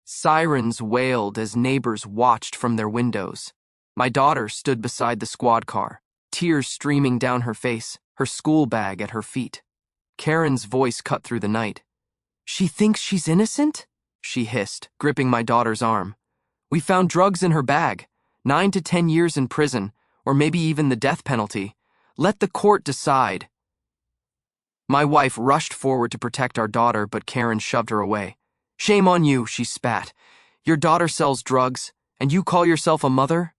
Sirens wailed as neighbors watched from their windows. My daughter stood beside the squad car, tears streaming down her face, her school bag at her feet. Karen's voice cut through the night. "She thinks she's innocent?" she hissed, gripping my daughter's arm. "We found drugs in her bag. 9 to 10 years in prison, or maybe even the death penalty. Let the court decide." My wife rushed forward to protect our daughter, but Karen shoved her away. "Shame on you," she spat. "Your daughter sells drugs, and you call yourself a mother?"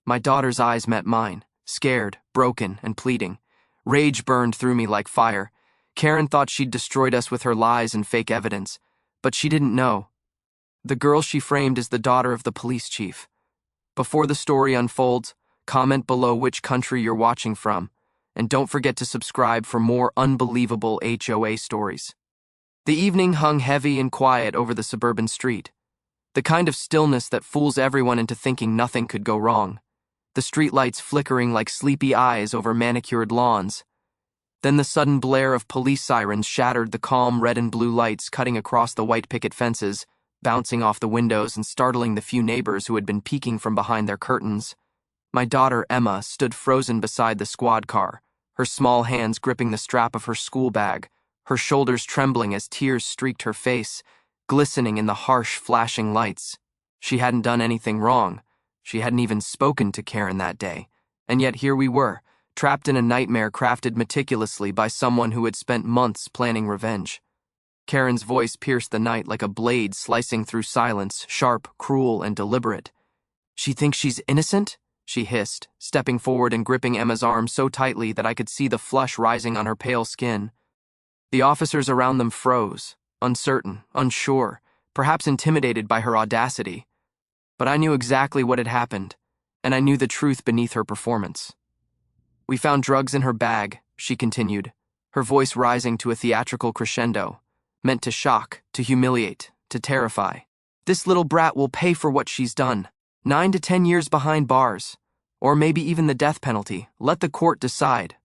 My daughter's eyes met mine, scared, broken, and pleading. Rage burned through me like fire. Karen thought she'd destroyed us with her lies and fake evidence, but she didn't know. The girl she framed is the daughter of the police chief. Before the story unfolds, comment below which country you're watching from, and don't forget to subscribe for more unbelievable HOA stories. The evening hung heavy and quiet over the suburban street, the kind of stillness that fools everyone into thinking nothing could go wrong. The streetlights flickering like sleepy eyes over manicured lawns. Then the sudden blare of police sirens shattered the calm red and blue lights cutting across the white picket fences, bouncing off the windows and startling the few neighbors who had been peeking from behind their curtains. My daughter, Emma, stood frozen beside the squad car, her small hands gripping the strap of her school bag, her shoulders trembling as tears streaked her face, glistening in the harsh, flashing lights. She hadn't done anything wrong. She hadn't even spoken to Karen that day. And yet here we were, trapped in a nightmare crafted meticulously by someone who had spent months planning revenge. Karen's voice pierced the night like a blade slicing through silence, sharp, cruel, and deliberate. "She thinks she's innocent?" she hissed, stepping forward and gripping Emma's arm so tightly that I could see the flush rising on her pale skin. The officers around them froze, uncertain, unsure, perhaps intimidated by her audacity. But I knew exactly what had happened, and I knew the truth beneath her performance. "We found drugs in her bag," she continued, her voice rising to a theatrical crescendo, meant to shock, to humiliate, to terrify. "This little brat will pay for what she's done. 9 to 10 years behind bars, or maybe even the death penalty. Let the court decide."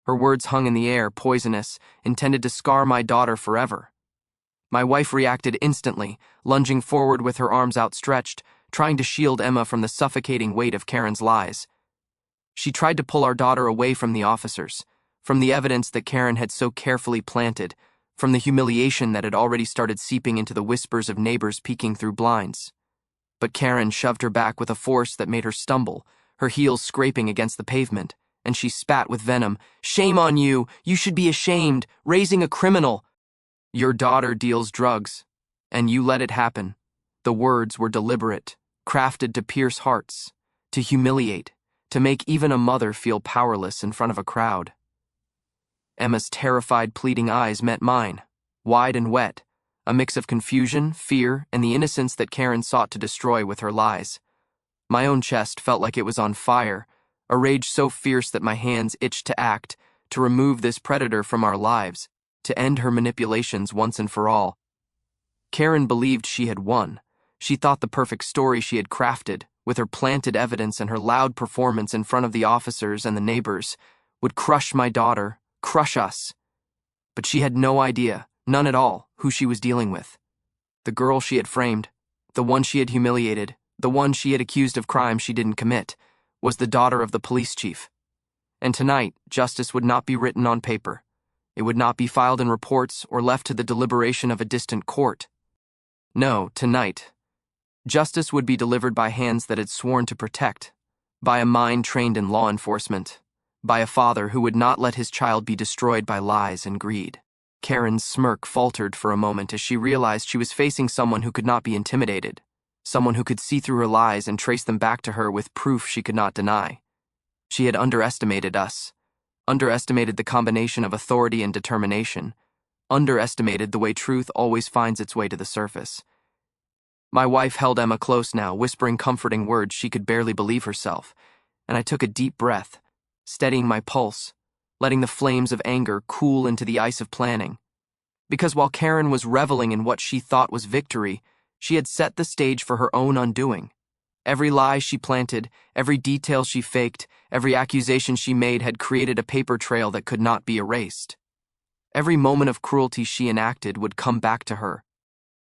Her words hung in the air, poisonous, intended to scar my daughter forever. My wife reacted instantly, lunging forward with her arms outstretched, trying to shield Emma from the suffocating weight of Karen's lies. She tried to pull our daughter away from the officers, from the evidence that Karen had so carefully planted, from the humiliation that had already started seeping into the whispers of neighbors peeking through blinds. But Karen shoved her back with a force that made her stumble, her heels scraping against the pavement, and she spat with venom. "Shame on you! You should be ashamed! Raising a criminal! Your daughter deals drugs, and you let it happen." The words were deliberate, crafted to pierce hearts, to humiliate, to make even a mother feel powerless in front of a crowd. Emma's terrified, pleading eyes met mine, wide and wet, a mix of confusion, fear, and the innocence that Karen sought to destroy with her lies. My own chest felt like it was on fire, a rage so fierce that my hands itched to act, to remove this predator from our lives, to end her manipulations once and for all. Karen believed she had won. She thought the perfect story she had crafted, with her planted evidence and her loud performance in front of the officers and the neighbors, would crush my daughter, crush us. But she had no idea, none at all, who she was dealing with. The girl she had framed, the one she had humiliated, the one she had accused of crimes she didn't commit, was the daughter of the police chief. And tonight, justice would not be written on paper. It would not be filed in reports or left to the deliberation of a distant court. No, tonight, justice would be delivered by hands that had sworn to protect, by a mind trained in law enforcement, by a father who would not let his child be destroyed by lies and greed. Karen's smirk faltered for a moment as she realized she was facing someone who could not be intimidated, someone who could see through her lies and trace them back to her with proof she could not deny. She had underestimated us, underestimated the combination of authority and determination, underestimated the way truth always finds its way to the surface. My wife held Emma close now, whispering comforting words she could barely believe herself, and I took a deep breath, steadying my pulse, letting the flames of anger cool into the ice of planning. Because while Karen was reveling in what she thought was victory, she had set the stage for her own undoing. Every lie she planted, every detail she faked, every accusation she made had created a paper trail that could not be erased. Every moment of cruelty she enacted would come back to her.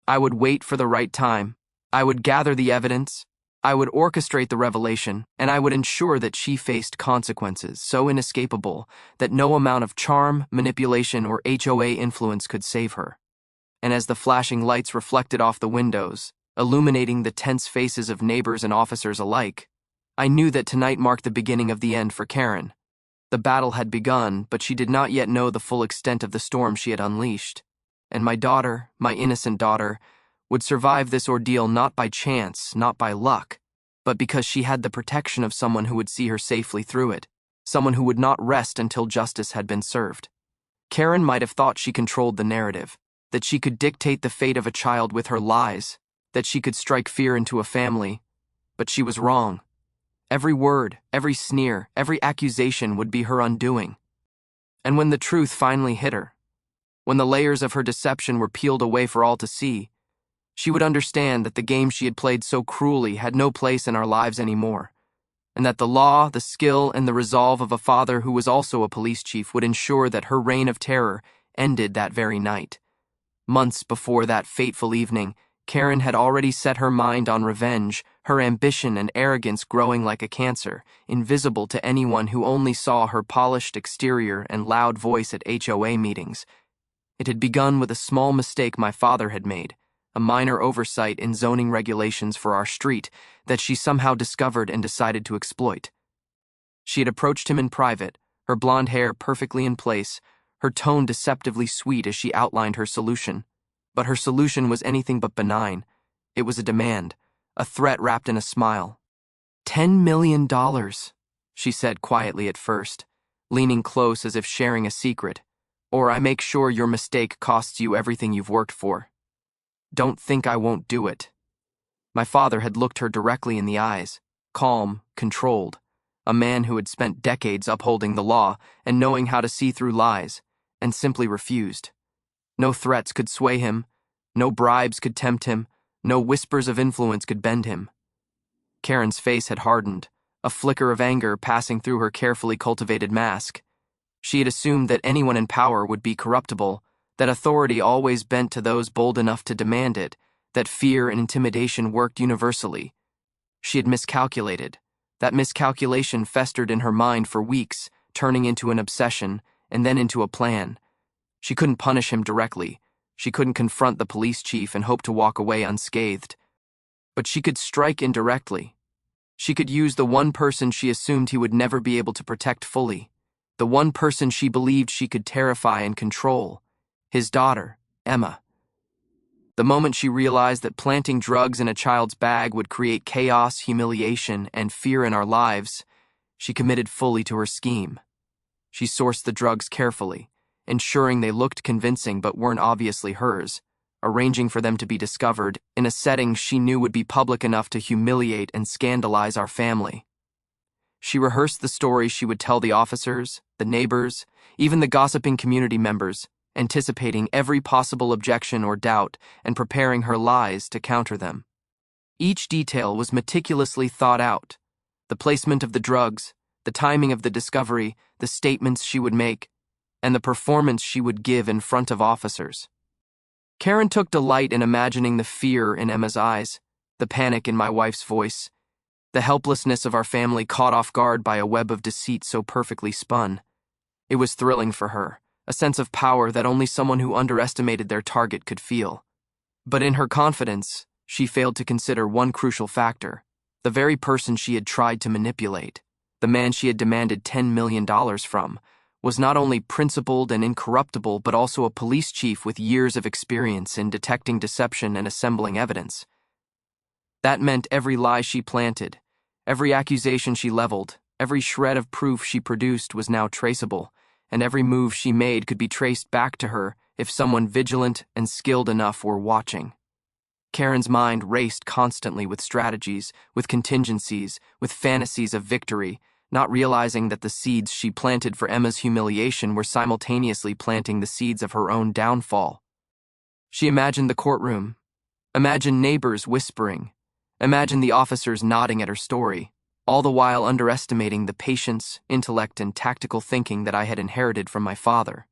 I would wait for the right time. I would gather the evidence. I would orchestrate the revelation, and I would ensure that she faced consequences so inescapable that no amount of charm, manipulation, or HOA influence could save her. And as the flashing lights reflected off the windows, illuminating the tense faces of neighbors and officers alike, I knew that tonight marked the beginning of the end for Karen. The battle had begun, but she did not yet know the full extent of the storm she had unleashed. And my daughter, my innocent daughter, would survive this ordeal not by chance, not by luck, but because she had the protection of someone who would see her safely through it, someone who would not rest until justice had been served. Karen might have thought she controlled the narrative, that she could dictate the fate of a child with her lies, that she could strike fear into a family, but she was wrong. Every word, every sneer, every accusation would be her undoing. And when the truth finally hit her, when the layers of her deception were peeled away for all to see, she would understand that the game she had played so cruelly had no place in our lives anymore, and that the law, the skill, and the resolve of a father who was also a police chief would ensure that her reign of terror ended that very night. Months before that fateful evening, Karen had already set her mind on revenge, her ambition and arrogance growing like a cancer, invisible to anyone who only saw her polished exterior and loud voice at HOA meetings. It had begun with a small mistake my father had made, a minor oversight in zoning regulations for our street that she somehow discovered and decided to exploit. She had approached him in private, her blonde hair perfectly in place, her tone deceptively sweet as she outlined her solution. But her solution was anything but benign. It was a demand, a threat wrapped in a smile. $10 million, she said quietly at first, leaning close as if sharing a secret. Or I make sure your mistake costs you everything you've worked for. Don't think I won't do it. My father had looked her directly in the eyes, calm, controlled, a man who had spent decades upholding the law and knowing how to see through lies, and simply refused. No threats could sway him, no bribes could tempt him, no whispers of influence could bend him. Karen's face had hardened, a flicker of anger passing through her carefully cultivated mask. She had assumed that anyone in power would be corruptible, that authority always bent to those bold enough to demand it, that fear and intimidation worked universally. She had miscalculated. That miscalculation festered in her mind for weeks, turning into an obsession, and then into a plan. She couldn't punish him directly. She couldn't confront the police chief and hope to walk away unscathed. But she could strike indirectly. She could use the one person she assumed he would never be able to protect fully, the one person she believed she could terrify and control, his daughter, Emma. The moment she realized that planting drugs in a child's bag would create chaos, humiliation, and fear in our lives, she committed fully to her scheme. She sourced the drugs carefully, ensuring they looked convincing but weren't obviously hers, arranging for them to be discovered in a setting she knew would be public enough to humiliate and scandalize our family. She rehearsed the story she would tell the officers, the neighbors, even the gossiping community members, anticipating every possible objection or doubt and preparing her lies to counter them. Each detail was meticulously thought out: the placement of the drugs, the timing of the discovery, the statements she would make, and the performance she would give in front of officers. Karen took delight in imagining the fear in Emma's eyes, the panic in my wife's voice, the helplessness of our family caught off guard by a web of deceit so perfectly spun. It was thrilling for her, a sense of power that only someone who underestimated their target could feel. But in her confidence, she failed to consider one crucial factor: the very person she had tried to manipulate, the man she had demanded $10 million from, was not only principled and incorruptible but also a police chief with years of experience in detecting deception and assembling evidence. That meant every lie she planted, every accusation she leveled, every shred of proof she produced was now traceable, and every move she made could be traced back to her if someone vigilant and skilled enough were watching. Karen's mind raced constantly with strategies, with contingencies, with fantasies of victory, not realizing that the seeds she planted for Emma's humiliation were simultaneously planting the seeds of her own downfall. She imagined the courtroom, imagined neighbors whispering, imagined the officers nodding at her story, all the while underestimating the patience, intellect, and tactical thinking that I had inherited from my father.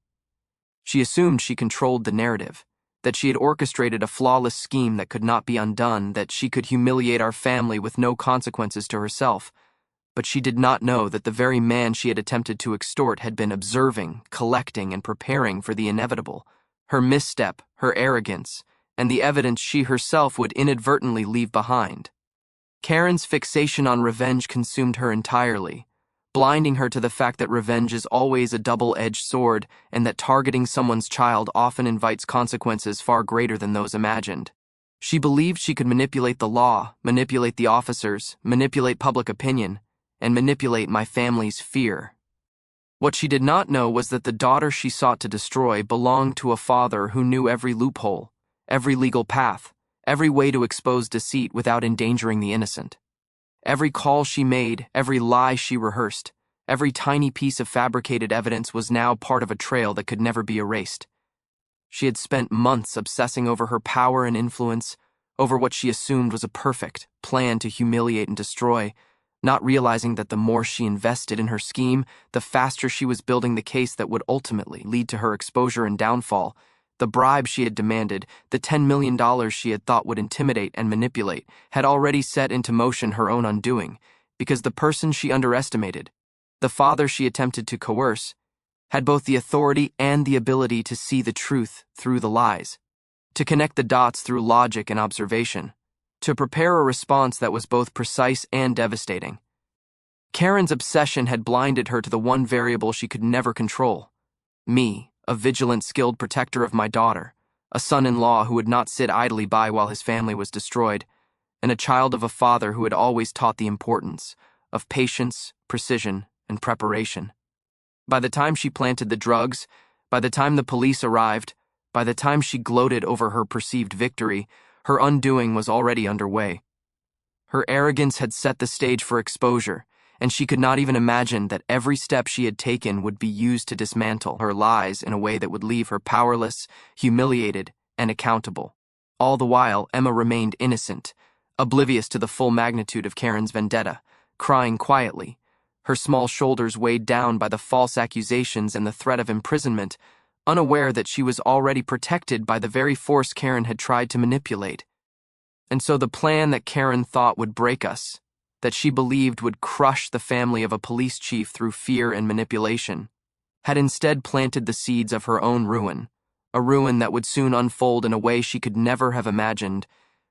She assumed she controlled the narrative, that she had orchestrated a flawless scheme that could not be undone, that she could humiliate our family with no consequences to herself. But she did not know that the very man she had attempted to extort had been observing, collecting, and preparing for the inevitable. Her misstep, her arrogance, and the evidence she herself would inadvertently leave behind. Karen's fixation on revenge consumed her entirely, blinding her to the fact that revenge is always a double-edged sword and that targeting someone's child often invites consequences far greater than those imagined. She believed she could manipulate the law, manipulate the officers, manipulate public opinion, and manipulate my family's fear. What she did not know was that the daughter she sought to destroy belonged to a father who knew every loophole, every legal path, every way to expose deceit without endangering the innocent. Every call she made, every lie she rehearsed, every tiny piece of fabricated evidence was now part of a trail that could never be erased. She had spent months obsessing over her power and influence, over what she assumed was a perfect plan to humiliate and destroy, not realizing that the more she invested in her scheme, the faster she was building the case that would ultimately lead to her exposure and downfall. The bribe she had demanded, the $10 million she had thought would intimidate and manipulate, had already set into motion her own undoing, because the person she underestimated, the father she attempted to coerce, had both the authority and the ability to see the truth through the lies, to connect the dots through logic and observation, to prepare a response that was both precise and devastating. Karen's obsession had blinded her to the one variable she could never control: me, a vigilant, skilled protector of my daughter, a son-in-law who would not sit idly by while his family was destroyed, and a child of a father who had always taught the importance of patience, precision, and preparation. By the time she planted the drugs, by the time the police arrived, by the time she gloated over her perceived victory, her undoing was already underway. Her arrogance had set the stage for exposure, and she could not even imagine that every step she had taken would be used to dismantle her lies in a way that would leave her powerless, humiliated, and accountable. All the while, Emma remained innocent, oblivious to the full magnitude of Karen's vendetta, crying quietly, her small shoulders weighed down by the false accusations and the threat of imprisonment, unaware that she was already protected by the very force Karen had tried to manipulate. And so the plan that Karen thought would break us, that she believed would crush the family of a police chief through fear and manipulation, had instead planted the seeds of her own ruin, a ruin that would soon unfold in a way she could never have imagined,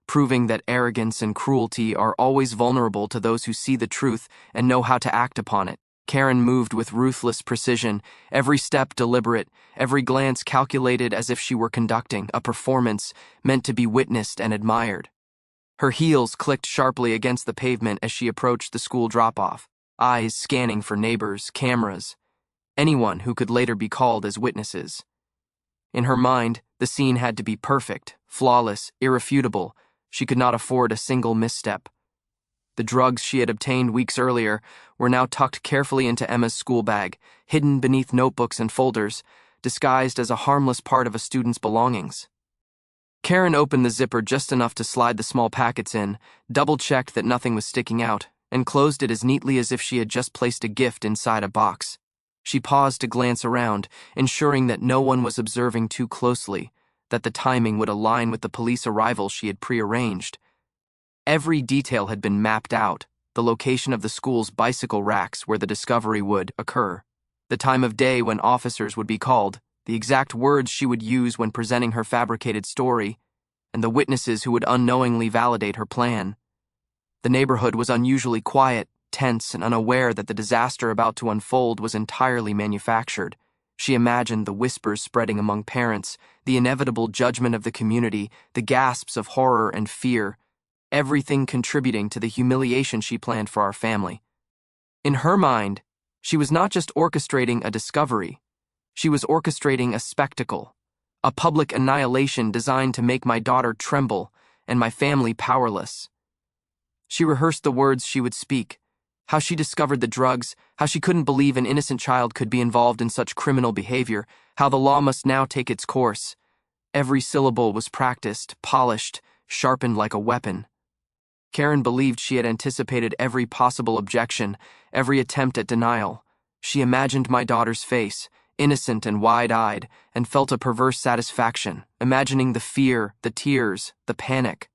proving that arrogance and cruelty are always vulnerable to those who see the truth and know how to act upon it. Karen moved with ruthless precision, every step deliberate, every glance calculated, as if she were conducting a performance meant to be witnessed and admired. Her heels clicked sharply against the pavement as she approached the school drop-off, eyes scanning for neighbors, cameras, anyone who could later be called as witnesses. In her mind, the scene had to be perfect, flawless, irrefutable. She could not afford a single misstep. The drugs she had obtained weeks earlier were now tucked carefully into Emma's school bag, hidden beneath notebooks and folders, disguised as a harmless part of a student's belongings. Karen opened the zipper just enough to slide the small packets in, double-checked that nothing was sticking out, and closed it as neatly as if she had just placed a gift inside a box. She paused to glance around, ensuring that no one was observing too closely, that the timing would align with the police arrival she had prearranged. Every detail had been mapped out: the location of the school's bicycle racks where the discovery would occur, the time of day when officers would be called, the exact words she would use when presenting her fabricated story, and the witnesses who would unknowingly validate her plan. The neighborhood was unusually quiet, tense, and unaware that the disaster about to unfold was entirely manufactured. She imagined the whispers spreading among parents, the inevitable judgment of the community, the gasps of horror and fear, everything contributing to the humiliation she planned for our family. In her mind, she was not just orchestrating a discovery, she was orchestrating a spectacle, a public annihilation designed to make my daughter tremble and my family powerless. She rehearsed the words she would speak, how she discovered the drugs, how she couldn't believe an innocent child could be involved in such criminal behavior, how the law must now take its course. Every syllable was practiced, polished, sharpened like a weapon. Karen believed she had anticipated every possible objection, every attempt at denial. She imagined my daughter's face, innocent and wide-eyed, and felt a perverse satisfaction, imagining the fear, the tears, the panic.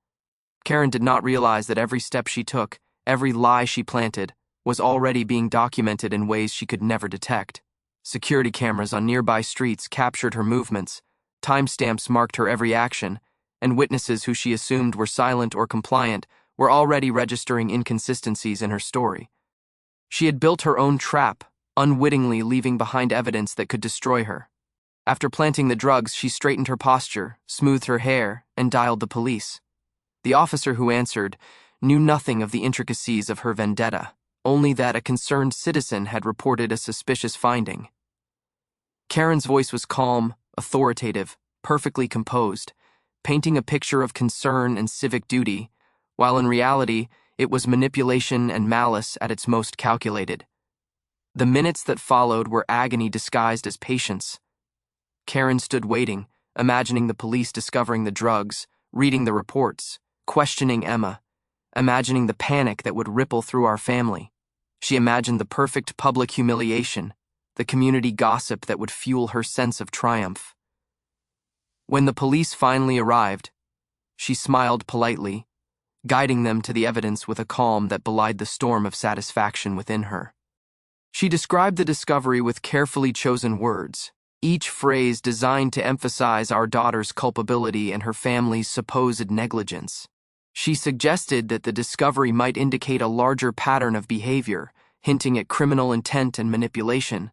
Karen did not realize that every step she took, every lie she planted, was already being documented in ways she could never detect. Security cameras on nearby streets captured her movements, timestamps marked her every action, and witnesses who she assumed were silent or compliant were already registering inconsistencies in her story. She had built her own trap, unwittingly leaving behind evidence that could destroy her. After planting the drugs, she straightened her posture, smoothed her hair, and dialed the police. The officer who answered knew nothing of the intricacies of her vendetta, only that a concerned citizen had reported a suspicious finding. Karen's voice was calm, authoritative, perfectly composed, painting a picture of concern and civic duty, while in reality, it was manipulation and malice at its most calculated. The minutes that followed were agony disguised as patience. Karen stood waiting, imagining the police discovering the drugs, reading the reports, questioning Emma, imagining the panic that would ripple through our family. She imagined the perfect public humiliation, the community gossip that would fuel her sense of triumph. When the police finally arrived, she smiled politely, guiding them to the evidence with a calm that belied the storm of satisfaction within her. She described the discovery with carefully chosen words, each phrase designed to emphasize our daughter's culpability and her family's supposed negligence. She suggested that the discovery might indicate a larger pattern of behavior, hinting at criminal intent and manipulation,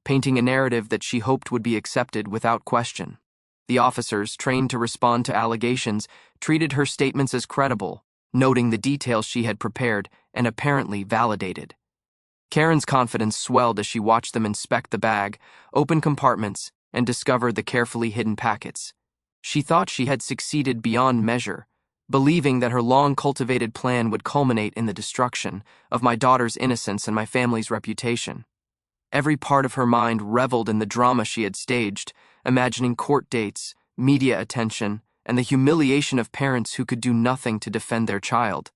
painting a narrative that she hoped would be accepted without question. The officers, trained to respond to allegations, treated her statements as credible, noting the details she had prepared and apparently validated. Karen's confidence swelled as she watched them inspect the bag, open compartments, and discover the carefully hidden packets. She thought she had succeeded beyond measure, believing that her long-cultivated plan would culminate in the destruction of my daughter's innocence and my family's reputation. Every part of her mind reveled in the drama she had staged, imagining court dates, media attention, and the humiliation of parents who could do nothing to defend their child.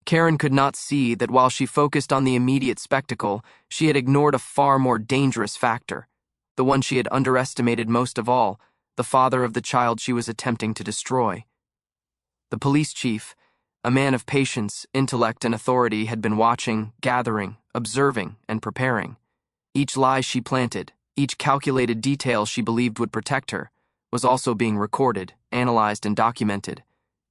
Karen could not see that while she focused on the immediate spectacle, she had ignored a far more dangerous factor, the one she had underestimated most of all, the father of the child she was attempting to destroy. The police chief, a man of patience, intellect, and authority, had been watching, gathering, observing, and preparing. Each lie she planted, each calculated detail she believed would protect her, was also being recorded, analyzed, and documented.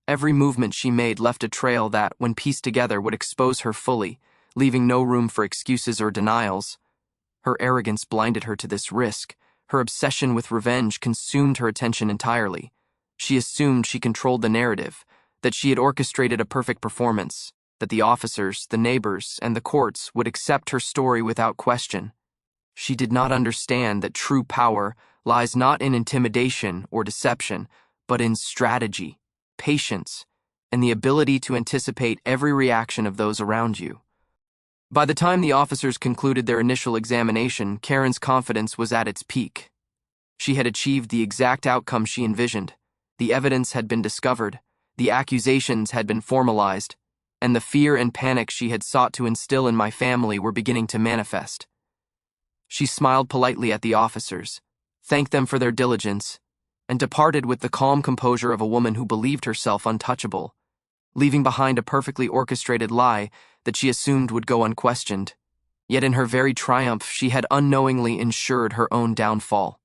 Every movement she made left a trail that, when pieced together, would expose her fully, leaving no room for excuses or denials. Her arrogance blinded her to this risk. Her obsession with revenge consumed her attention entirely. She assumed she controlled the narrative, that she had orchestrated a perfect performance, that the officers, the neighbors, and the courts would accept her story without question. She did not understand that true power lies not in intimidation or deception, but in strategy, patience, and the ability to anticipate every reaction of those around you. By the time the officers concluded their initial examination, Karen's confidence was at its peak. She had achieved the exact outcome she envisioned. The evidence had been discovered, the accusations had been formalized, and the fear and panic she had sought to instill in my family were beginning to manifest. She smiled politely at the officers, thanked them for their diligence, and departed with the calm composure of a woman who believed herself untouchable, leaving behind a perfectly orchestrated lie that she assumed would go unquestioned. Yet in her very triumph, she had unknowingly ensured her own downfall.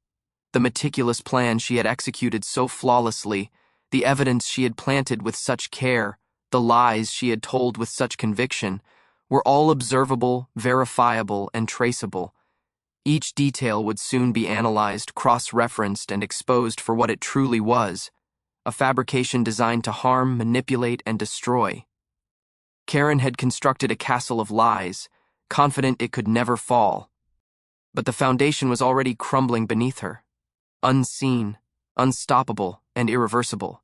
The meticulous plan she had executed so flawlessly, the evidence she had planted with such care, the lies she had told with such conviction, were all observable, verifiable, and traceable. Each detail would soon be analyzed, cross-referenced, and exposed for what it truly was, a fabrication designed to harm, manipulate, and destroy. Karen had constructed a castle of lies, confident it could never fall. But the foundation was already crumbling beneath her, unseen, unstoppable, and irreversible.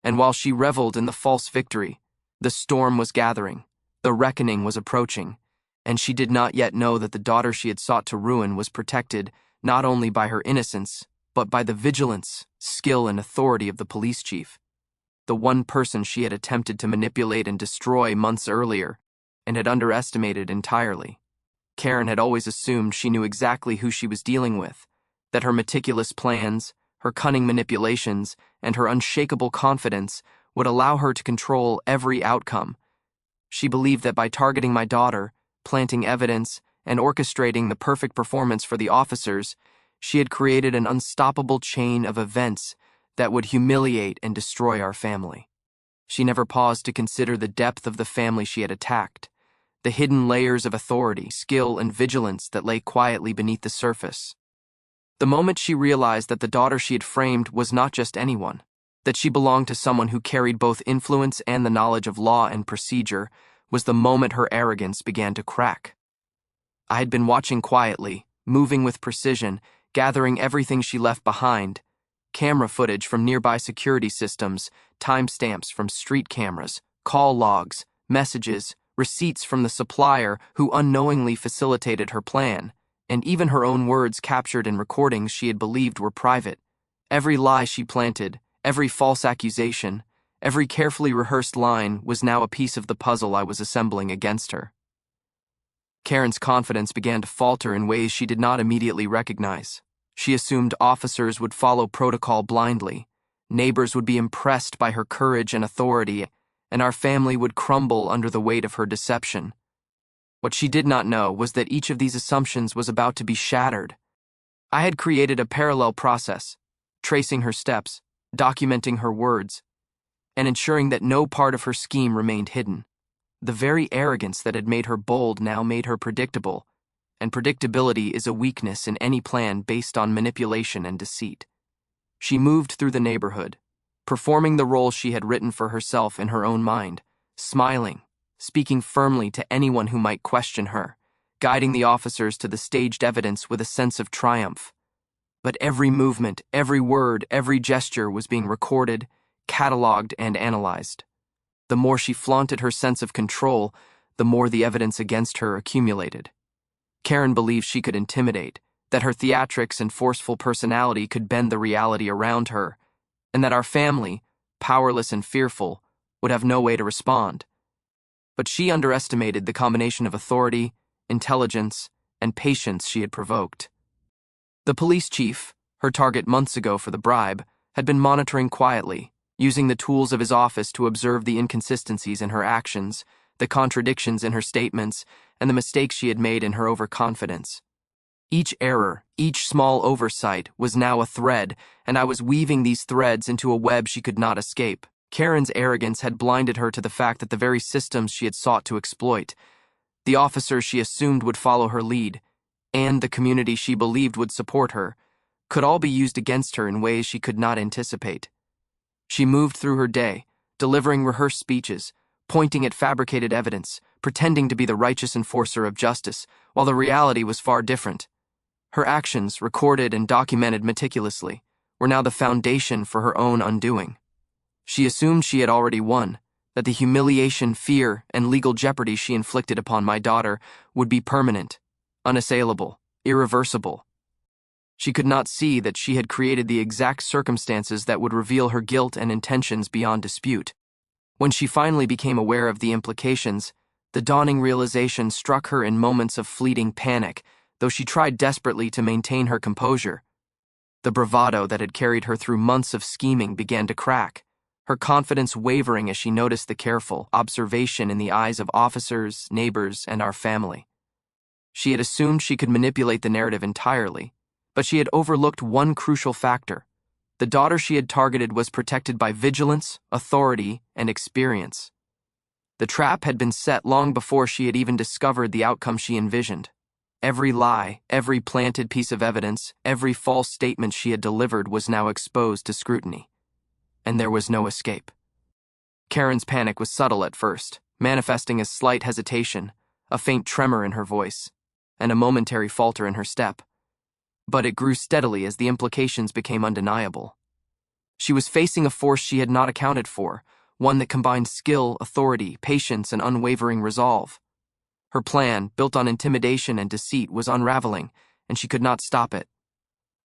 And while she reveled in the false victory, the storm was gathering, the reckoning was approaching, and she did not yet know that the daughter she had sought to ruin was protected not only by her innocence, but by the vigilance, skill, and authority of the police chief, the one person she had attempted to manipulate and destroy months earlier and had underestimated entirely. Karen had always assumed she knew exactly who she was dealing with, that her meticulous plans, her cunning manipulations, and her unshakable confidence would allow her to control every outcome. She believed that by targeting my daughter, planting evidence, and orchestrating the perfect performance for the officers, she had created an unstoppable chain of events that would humiliate and destroy our family. She never paused to consider the depth of the family she had attacked, the hidden layers of authority, skill, and vigilance that lay quietly beneath the surface. The moment she realized that the daughter she had framed was not just anyone, that she belonged to someone who carried both influence and the knowledge of law and procedure, was the moment her arrogance began to crack. I had been watching quietly, moving with precision, gathering everything she left behind: camera footage from nearby security systems, timestamps from street cameras, call logs, messages, receipts from the supplier who unknowingly facilitated her plan, and even her own words captured in recordings she had believed were private. Every lie she planted, every false accusation, every carefully rehearsed line was now a piece of the puzzle I was assembling against her. Karen's confidence began to falter in ways she did not immediately recognize. She assumed officers would follow protocol blindly, neighbors would be impressed by her courage and authority, and our family would crumble under the weight of her deception. What she did not know was that each of these assumptions was about to be shattered. I had created a parallel process, tracing her steps, documenting her words, and ensuring that no part of her scheme remained hidden. The very arrogance that had made her bold now made her predictable, and predictability is a weakness in any plan based on manipulation and deceit. She moved through the neighborhood, performing the role she had written for herself in her own mind, smiling, speaking firmly to anyone who might question her, guiding the officers to the staged evidence with a sense of triumph. But every movement, every word, every gesture was being recorded, cataloged, and analyzed. The more she flaunted her sense of control, the more the evidence against her accumulated. Karen believed she could intimidate, that her theatrics and forceful personality could bend the reality around her, and that our family, powerless and fearful, would have no way to respond. But she underestimated the combination of authority, intelligence, and patience she had provoked. The police chief, her target months ago for the bribe, had been monitoring quietly, using the tools of his office to observe the inconsistencies in her actions, the contradictions in her statements, and the mistakes she had made in her overconfidence. Each error, each small oversight, was now a thread, and I was weaving these threads into a web she could not escape. Karen's arrogance had blinded her to the fact that the very systems she had sought to exploit, the officers she assumed would follow her lead, and the community she believed would support her, could all be used against her in ways she could not anticipate. She moved through her day, delivering rehearsed speeches, pointing at fabricated evidence, pretending to be the righteous enforcer of justice, while the reality was far different. Her actions, recorded and documented meticulously, were now the foundation for her own undoing. She assumed she had already won, that the humiliation, fear, and legal jeopardy she inflicted upon my daughter would be permanent, unassailable, irreversible. She could not see that she had created the exact circumstances that would reveal her guilt and intentions beyond dispute. When she finally became aware of the implications, the dawning realization struck her in moments of fleeting panic, though she tried desperately to maintain her composure. The bravado that had carried her through months of scheming began to crack, her confidence wavering as she noticed the careful observation in the eyes of officers, neighbors, and our family. She had assumed she could manipulate the narrative entirely, but she had overlooked one crucial factor. The daughter she had targeted was protected by vigilance, authority, and experience. The trap had been set long before she had even discovered the outcome she envisioned. Every lie, every planted piece of evidence, every false statement she had delivered was now exposed to scrutiny. And there was no escape. Karen's panic was subtle at first, manifesting as slight hesitation, a faint tremor in her voice, and a momentary falter in her step. But it grew steadily as the implications became undeniable. She was facing a force she had not accounted for, one that combined skill, authority, patience, and unwavering resolve. Her plan, built on intimidation and deceit, was unraveling, and she could not stop it.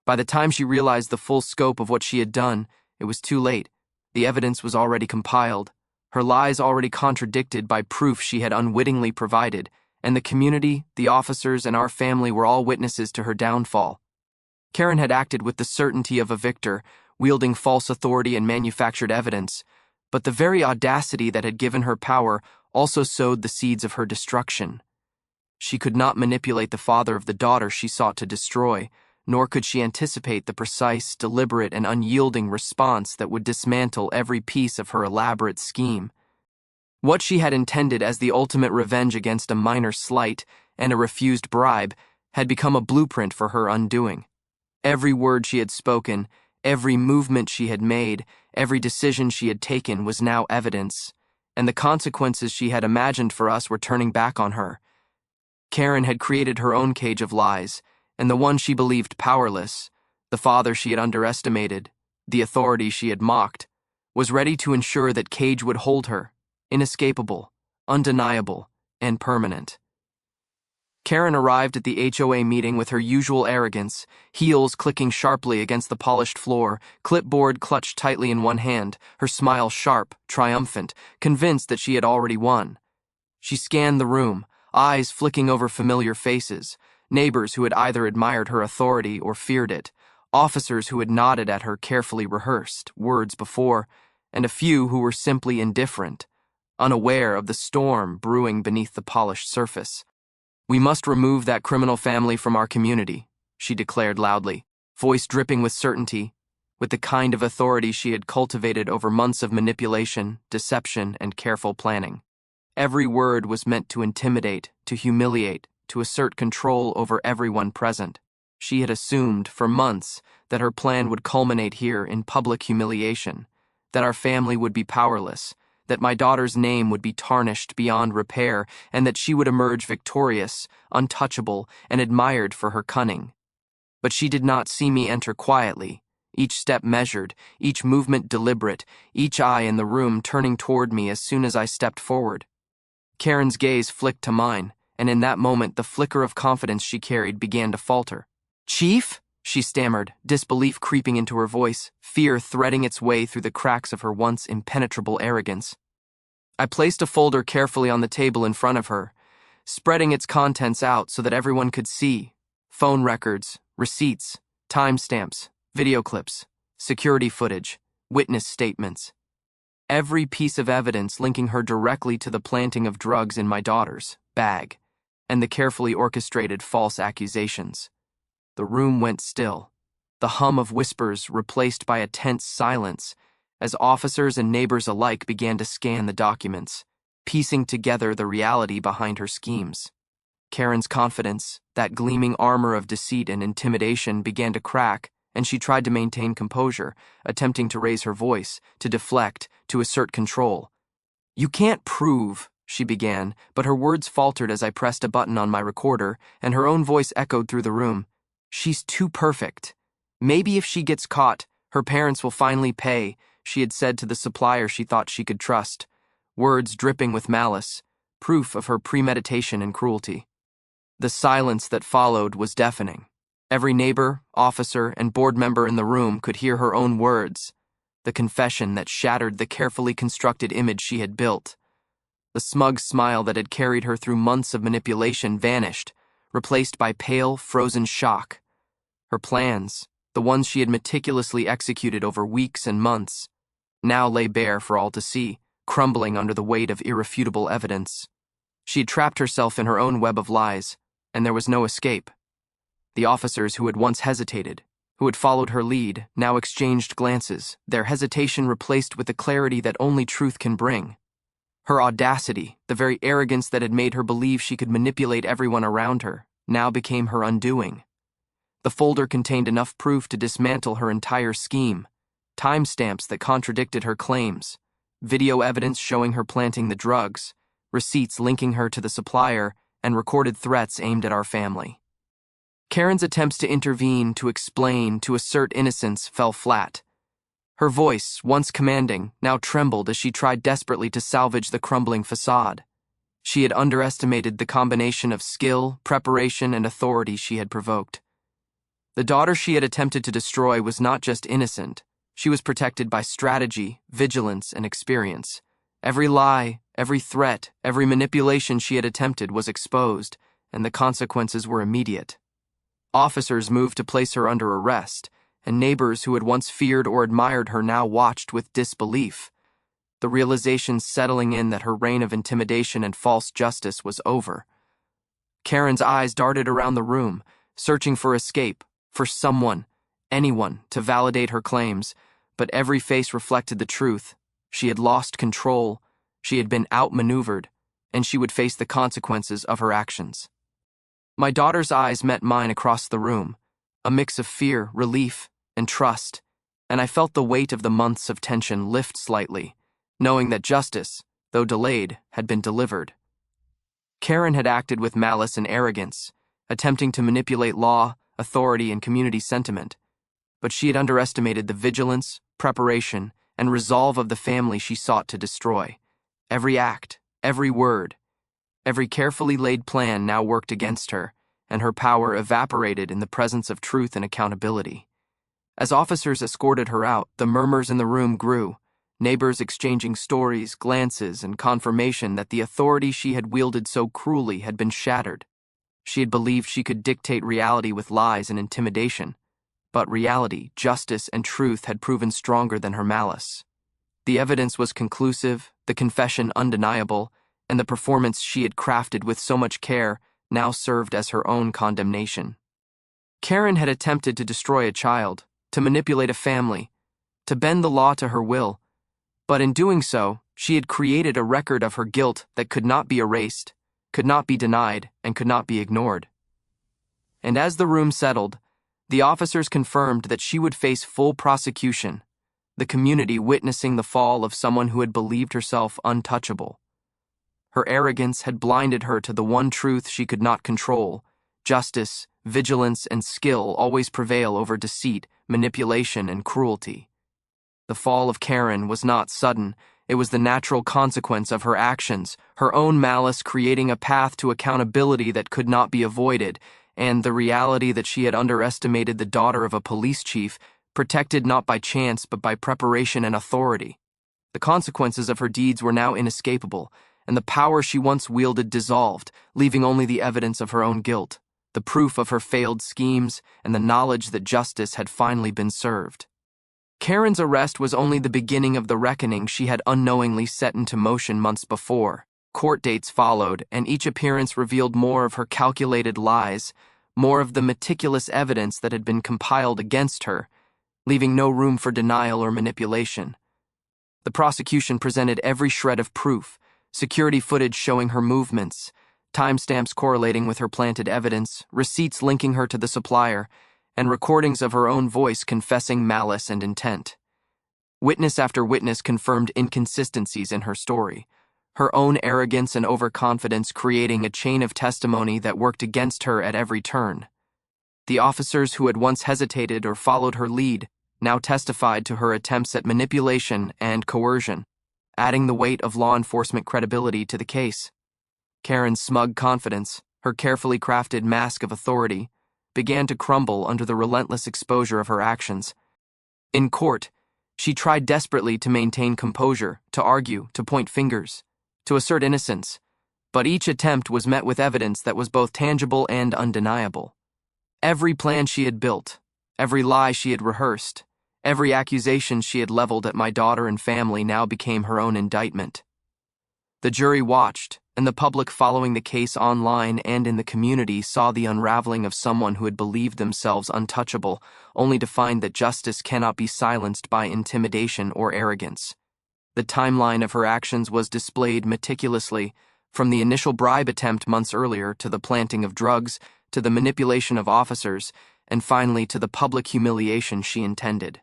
By the time she realized the full scope of what she had done, it was too late. The evidence was already compiled, her lies already contradicted by proof she had unwittingly provided, and the community, the officers, and our family were all witnesses to her downfall. Karen had acted with the certainty of a victor, wielding false authority and manufactured evidence, but the very audacity that had given her power also sowed the seeds of her destruction. She could not manipulate the father of the daughter she sought to destroy, nor could she anticipate the precise, deliberate, and unyielding response that would dismantle every piece of her elaborate scheme. What she had intended as the ultimate revenge against a minor slight and a refused bribe had become a blueprint for her undoing. Every word she had spoken, every movement she had made, every decision she had taken was now evidence, and the consequences she had imagined for us were turning back on her. Karen had created her own cage of lies, and the one she believed powerless, the father she had underestimated, the authority she had mocked, was ready to ensure that cage would hold her, inescapable, undeniable, and permanent. Karen arrived at the HOA meeting with her usual arrogance, heels clicking sharply against the polished floor, clipboard clutched tightly in one hand, her smile sharp, triumphant, convinced that she had already won. She scanned the room, eyes flicking over familiar faces, neighbors who had either admired her authority or feared it, officers who had nodded at her carefully rehearsed words before, and a few who were simply indifferent, unaware of the storm brewing beneath the polished surface. "We must remove that criminal family from our community," she declared loudly, voice dripping with certainty, with the kind of authority she had cultivated over months of manipulation, deception, and careful planning. Every word was meant to intimidate, to humiliate, to assert control over everyone present. She had assumed for months that her plan would culminate here in public humiliation, that our family would be powerless, that my daughter's name would be tarnished beyond repair, and that she would emerge victorious, untouchable, and admired for her cunning. But she did not see me enter quietly, each step measured, each movement deliberate, each eye in the room turning toward me as soon as I stepped forward. Karen's gaze flicked to mine, and in that moment the flicker of confidence she carried began to falter. "Chief?" she stammered, disbelief creeping into her voice, fear threading its way through the cracks of her once impenetrable arrogance. I placed a folder carefully on the table in front of her, spreading its contents out so that everyone could see: phone records, receipts, timestamps, video clips, security footage, witness statements. Every piece of evidence linking her directly to the planting of drugs in my daughter's bag, and the carefully orchestrated false accusations. The room went still, the hum of whispers replaced by a tense silence, as officers and neighbors alike began to scan the documents, piecing together the reality behind her schemes. Karen's confidence, that gleaming armor of deceit and intimidation, began to crack, and she tried to maintain composure, attempting to raise her voice, to deflect, to assert control. "You can't prove," she began, but her words faltered as I pressed a button on my recorder, and her own voice echoed through the room. "She's too perfect. Maybe if she gets caught, her parents will finally pay," she had said to the supplier she thought she could trust, words dripping with malice, proof of her premeditation and cruelty. The silence that followed was deafening. Every neighbor, officer, and board member in the room could hear her own words, the confession that shattered the carefully constructed image she had built. The smug smile that had carried her through months of manipulation vanished, replaced by pale, frozen shock. Her plans, the ones she had meticulously executed over weeks and months, now lay bare for all to see, crumbling under the weight of irrefutable evidence. She had trapped herself in her own web of lies, and there was no escape. The officers who had once hesitated, who had followed her lead, now exchanged glances, their hesitation replaced with the clarity that only truth can bring. Her audacity, the very arrogance that had made her believe she could manipulate everyone around her, now became her undoing. The folder contained enough proof to dismantle her entire scheme, timestamps that contradicted her claims, video evidence showing her planting the drugs, receipts linking her to the supplier, and recorded threats aimed at our family. Karen's attempts to intervene, to explain, to assert innocence fell flat. Her voice, once commanding, now trembled as she tried desperately to salvage the crumbling facade. She had underestimated the combination of skill, preparation, and authority she had provoked. The daughter she had attempted to destroy was not just innocent, she was protected by strategy, vigilance, and experience, Every lie, every threat, every manipulation she had attempted was exposed, and the consequences were immediate. Officers moved to place her under arrest, and neighbors who had once feared or admired her now watched with disbelief, the realization settling in that her reign of intimidation and false justice was over. Karen's eyes darted around the room, searching for escape, for someone, anyone, to validate her claims, but every face reflected the truth. She had lost control, she had been outmaneuvered, and she would face the consequences of her actions. My daughter's eyes met mine across the room, a mix of fear, relief, and trust, and I felt the weight of the months of tension lift slightly, knowing that justice, though delayed, had been delivered. Karen had acted with malice and arrogance, attempting to manipulate law, authority, and community sentiment, but she had underestimated the vigilance, preparation, and resolve of the family she sought to destroy. Every act, every word, every carefully laid plan now worked against her, and her power evaporated in the presence of truth and accountability. As officers escorted her out, the murmurs in the room grew, neighbors exchanging stories, glances, and confirmation that the authority she had wielded so cruelly had been shattered. She had believed she could dictate reality with lies and intimidation, but reality, justice, and truth had proven stronger than her malice. The evidence was conclusive, the confession undeniable, and the performance she had crafted with so much care now served as her own condemnation. Karen had attempted to destroy a child, to manipulate a family, to bend the law to her will, but in doing so, she had created a record of her guilt that could not be erased, could not be denied, and could not be ignored. And as the room settled, the officers confirmed that she would face full prosecution, the community witnessing the fall of someone who had believed herself untouchable. Her arrogance had blinded her to the one truth she could not control: justice, vigilance, and skill always prevail over deceit, manipulation, and cruelty. The fall of Karen was not sudden. It was the natural consequence of her actions, her own malice creating a path to accountability that could not be avoided, and the reality that she had underestimated the daughter of a police chief, protected not by chance but by preparation and authority. The consequences of her deeds were now inescapable, and the power she once wielded dissolved, leaving only the evidence of her own guilt, the proof of her failed schemes, and the knowledge that justice had finally been served. Karen's arrest was only the beginning of the reckoning she had unknowingly set into motion months before. Court dates followed, and each appearance revealed more of her calculated lies, more of the meticulous evidence that had been compiled against her, leaving no room for denial or manipulation. The prosecution presented every shred of proof, security footage showing her movements, timestamps correlating with her planted evidence, receipts linking her to the supplier, and recordings of her own voice confessing malice and intent. Witness after witness confirmed inconsistencies in her story, her own arrogance and overconfidence creating a chain of testimony that worked against her at every turn. The officers who had once hesitated or followed her lead now testified to her attempts at manipulation and coercion, adding the weight of law enforcement credibility to the case. Karen's smug confidence, her carefully crafted mask of authority, began to crumble under the relentless exposure of her actions. In court, she tried desperately to maintain composure, to argue, to point fingers, to assert innocence, but each attempt was met with evidence that was both tangible and undeniable. Every plan she had built, every lie she had rehearsed, every accusation she had leveled at my daughter and family now became her own indictment. The jury watched, and the public following the case online and in the community saw the unraveling of someone who had believed themselves untouchable, only to find that justice cannot be silenced by intimidation or arrogance. The timeline of her actions was displayed meticulously, from the initial bribe attempt months earlier to the planting of drugs, to the manipulation of officers, and finally to the public humiliation she intended.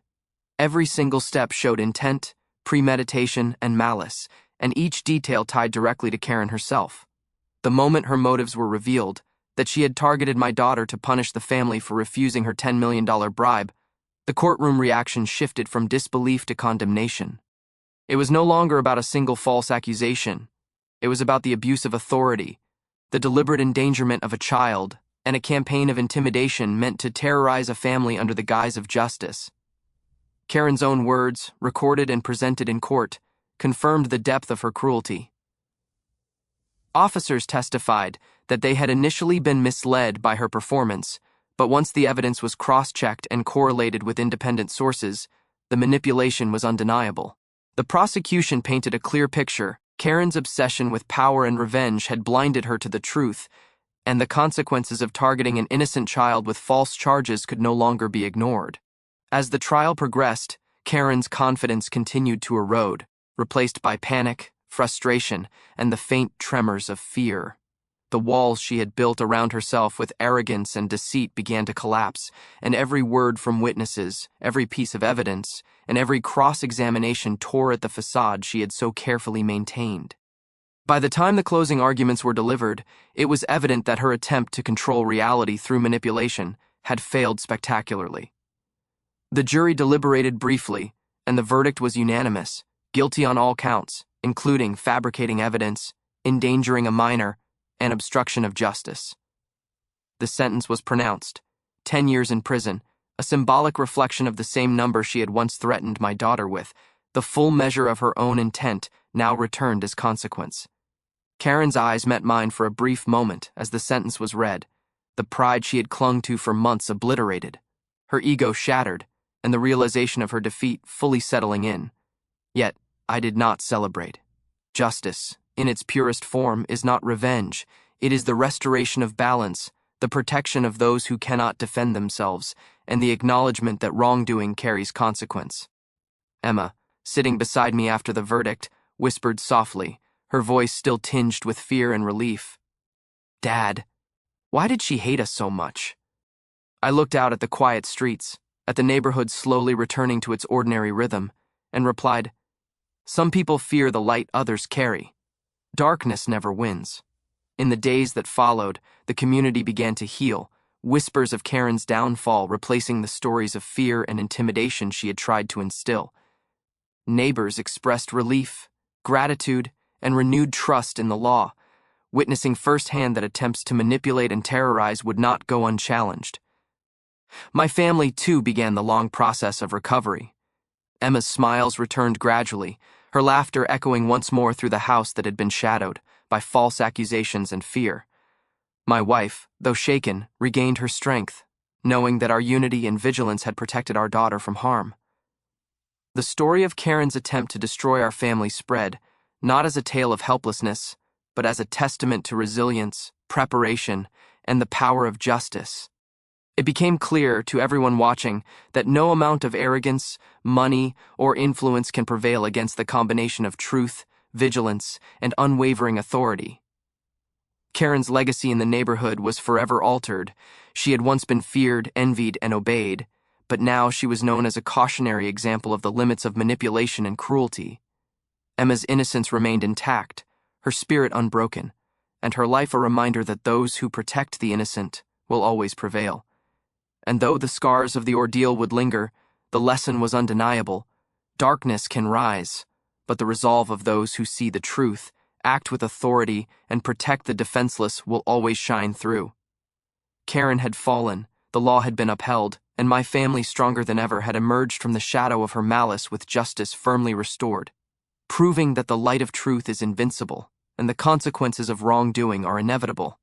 Every single step showed intent, premeditation, and malice, and each detail tied directly to Karen herself. The moment her motives were revealed, that she had targeted my daughter to punish the family for refusing her $10 million bribe, the courtroom reaction shifted from disbelief to condemnation. It was no longer about a single false accusation. It was about the abuse of authority, the deliberate endangerment of a child, and a campaign of intimidation meant to terrorize a family under the guise of justice. Karen's own words, recorded and presented in court, confirmed the depth of her cruelty. Officers testified that they had initially been misled by her performance, but once the evidence was cross-checked and correlated with independent sources, the manipulation was undeniable. The prosecution painted a clear picture. Karen's obsession with power and revenge had blinded her to the truth, and the consequences of targeting an innocent child with false charges could no longer be ignored. As the trial progressed, Karen's confidence continued to erode, replaced by panic, frustration, and the faint tremors of fear. The walls she had built around herself with arrogance and deceit began to collapse, and every word from witnesses, every piece of evidence, and every cross-examination tore at the facade she had so carefully maintained. By the time the closing arguments were delivered, it was evident that her attempt to control reality through manipulation had failed spectacularly. The jury deliberated briefly, and the verdict was unanimous, guilty on all counts, including fabricating evidence, endangering a minor, and obstruction of justice. The sentence was pronounced, 10 years in prison, a symbolic reflection of the same number she had once threatened my daughter with. The full measure of her own intent now returned as consequence. Karen's eyes met mine for a brief moment as the sentence was read, the pride she had clung to for months obliterated, her ego shattered, and the realization of her defeat fully settling in. Yet, I did not celebrate. Justice, in its purest form, is not revenge. It is the restoration of balance, the protection of those who cannot defend themselves, and the acknowledgement that wrongdoing carries consequence. Emma, sitting beside me after the verdict, whispered softly, her voice still tinged with fear and relief. "Dad, why did she hate us so much?" I looked out at the quiet streets, at the neighborhood slowly returning to its ordinary rhythm, and replied, "Some people fear the light others carry. Darkness never wins." In the days that followed, the community began to heal, whispers of Karen's downfall replacing the stories of fear and intimidation she had tried to instill. Neighbors expressed relief, gratitude, and renewed trust in the law, witnessing firsthand that attempts to manipulate and terrorize would not go unchallenged. My family, too, began the long process of recovery. Emma's smiles returned gradually, her laughter echoing once more through the house that had been shadowed by false accusations and fear. My wife, though shaken, regained her strength, knowing that our unity and vigilance had protected our daughter from harm. The story of Karen's attempt to destroy our family spread, not as a tale of helplessness, but as a testament to resilience, preparation, and the power of justice. It became clear to everyone watching that no amount of arrogance, money, or influence can prevail against the combination of truth, vigilance, and unwavering authority. Karen's legacy in the neighborhood was forever altered. She had once been feared, envied, and obeyed, but now she was known as a cautionary example of the limits of manipulation and cruelty. Emma's innocence remained intact, her spirit unbroken, and her life a reminder that those who protect the innocent will always prevail. And though the scars of the ordeal would linger, the lesson was undeniable. Darkness can rise, but the resolve of those who see the truth, act with authority, and protect the defenseless will always shine through. Karen had fallen, the law had been upheld, and my family, stronger than ever, had emerged from the shadow of her malice with justice firmly restored, proving that the light of truth is invincible, and the consequences of wrongdoing are inevitable.